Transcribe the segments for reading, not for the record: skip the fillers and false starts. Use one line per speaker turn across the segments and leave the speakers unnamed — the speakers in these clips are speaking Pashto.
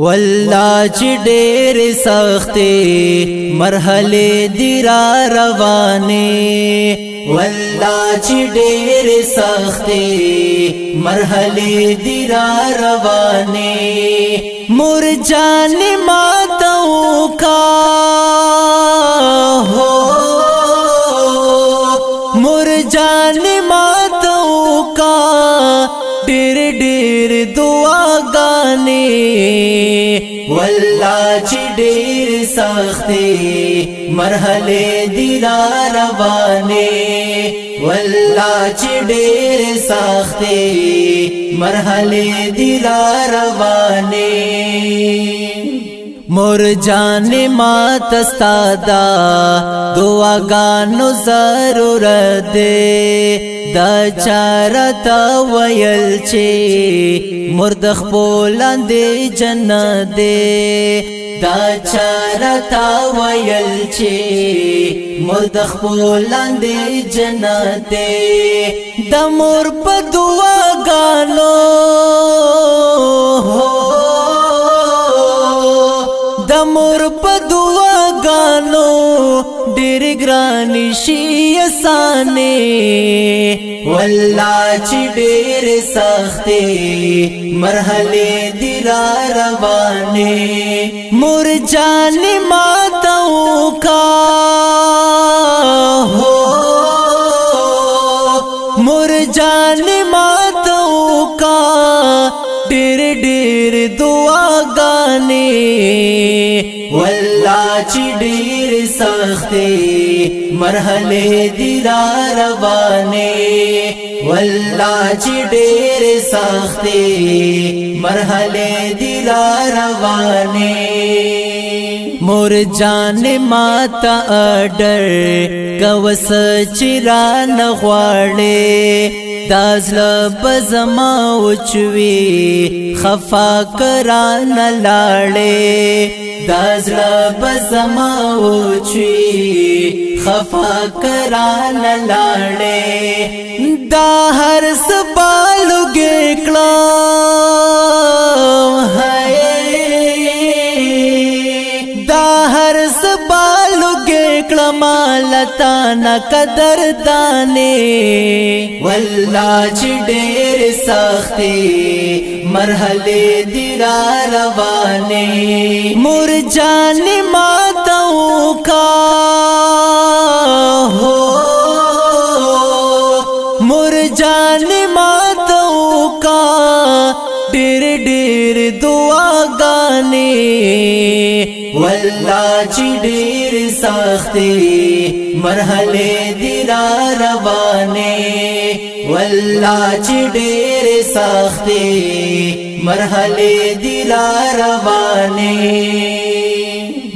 والله چې ډېر سختې مرحله دی را روانه والله چې ډېر سختې مرحله دی را روانه مور جان ماتو کا هو مور جان ماتو کا ډېر ډېر دعاګانې والله چې ډېر سختې مرحله دی را روانه والله چې ډېر سختې مرحله دی را روانه مور جان مات استادا دعاګانو ضرورت دی دا چارتا ویل چې مرد خپولاندې جنت دی دا چارتا ویل چې مرد خپولاندې جنت دی د مور په دعاګانو د مور په دعاګانو ډېر ګرانې شي اسانه والله چې ډېر سختې مرحله دی را روانه مور جان ماتو کا هو مور جان ماتو کا ډېر ډېر دعاګانې والله چې ډېر سختې مرحله دی را روانه والله چې ډېر سختې مرحله دی را روانه مور جان ماتا اډر کوس چرا نغواړي دازل بزما وچوي خفا کران لاړې دازل بزما وچوي خفا کران لاړې دا هر سبالو ګکلا دا هر سبالو ګکلا مالتا نا قدر دانه والله چې ډېر سختې مرحله دی را روانه مور جان ماتو کا هو مور جان ماتو کا ډېر ډېر دعاګانې والله چې ډېر سختې مرحله دی را روانه والله چې ډېر سختې مرحله دی را روانه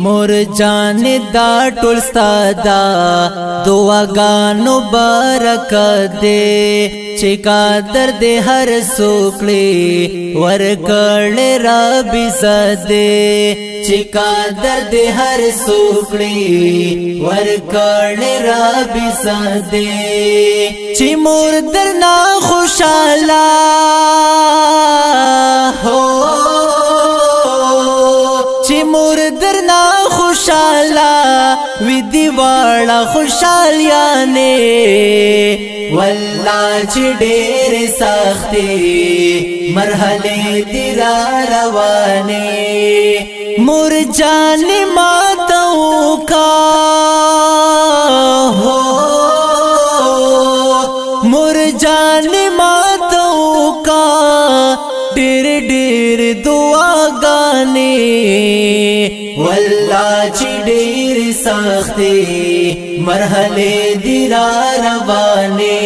مور جان دا ټول ستادا دعاګانو برکت دې چې قدر دې هر سوکړي ورکړې رب زده چې قدر دې هر سوکړي ورکړې رب زده چې مور درنا خوشاله هو چې مور درنا خوشاله وی دی واړه خوشالیانه والله چې ډېر سختې مرحله دی را روانه مور جان ماتو کا هو مور جان ماتو کا ډېر ډېر دعاګانې والله چې ډېر سختې مرحله دی را روانه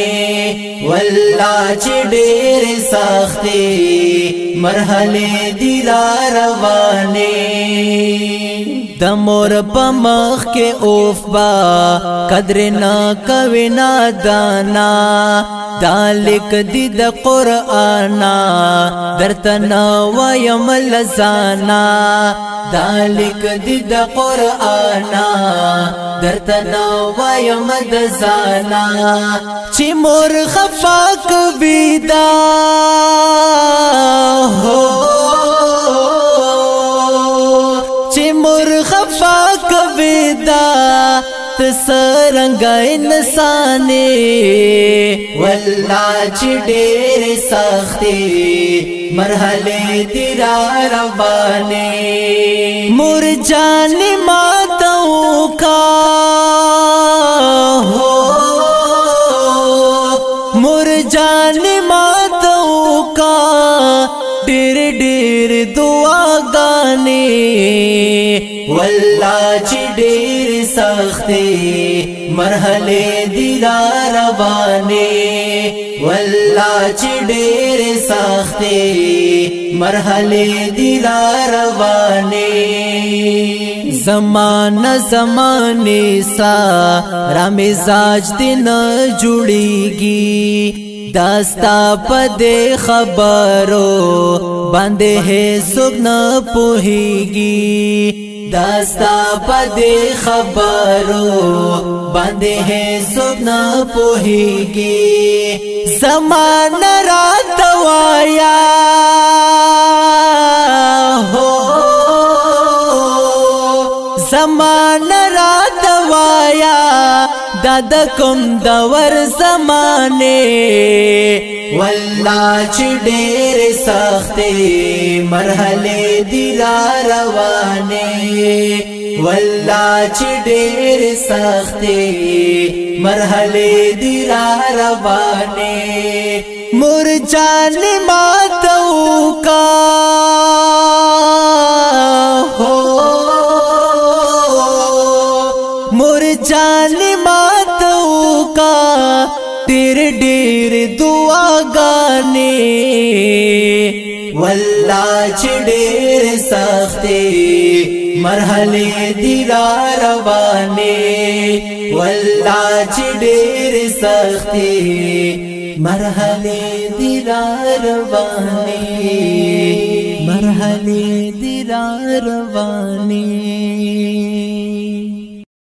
والله چې ډېر سختې مرحله دی را روانه د مور په مخ کې اوف با قدر نا کوي نادانا دالک دی د قرآن درته نو وایم لزانا دالک دی د قرآن درته نو وایم د زانا چې مور خفاک بیدا جفا کبیدا تسرنګ انسانې والله چې ډېر سختي مرحله دی را روانې مور جان ماتو کا هو مور جان ماتو کا ډېر ډېر دعاګانې والله چې ډېر سختي مرحله دی را روانې والله چې ډېر سختي مرحله دی را روانې زمانہ زمانه سا را مزاج دین جوړیږي داستا پدې خبرو باندې ہے سګن پوهیږي داستا پدې خبرو باندې ہے سګن پوهیږي زمانہ رات وایا هو زمانہ رات وایا داد کوم دور زمانه والله چې ډېر سختي مرحله دی را روانه والله چې ډېر سختي مرحله دی را روانه مور جان ماتو کا هو مور جان ماتو کا ډېر ډېر دعاګانې والله چې ډېر سختي مرحله دی را روانې والله چې ډېر سختي مرحله دی را روانې مرحله دی را روانې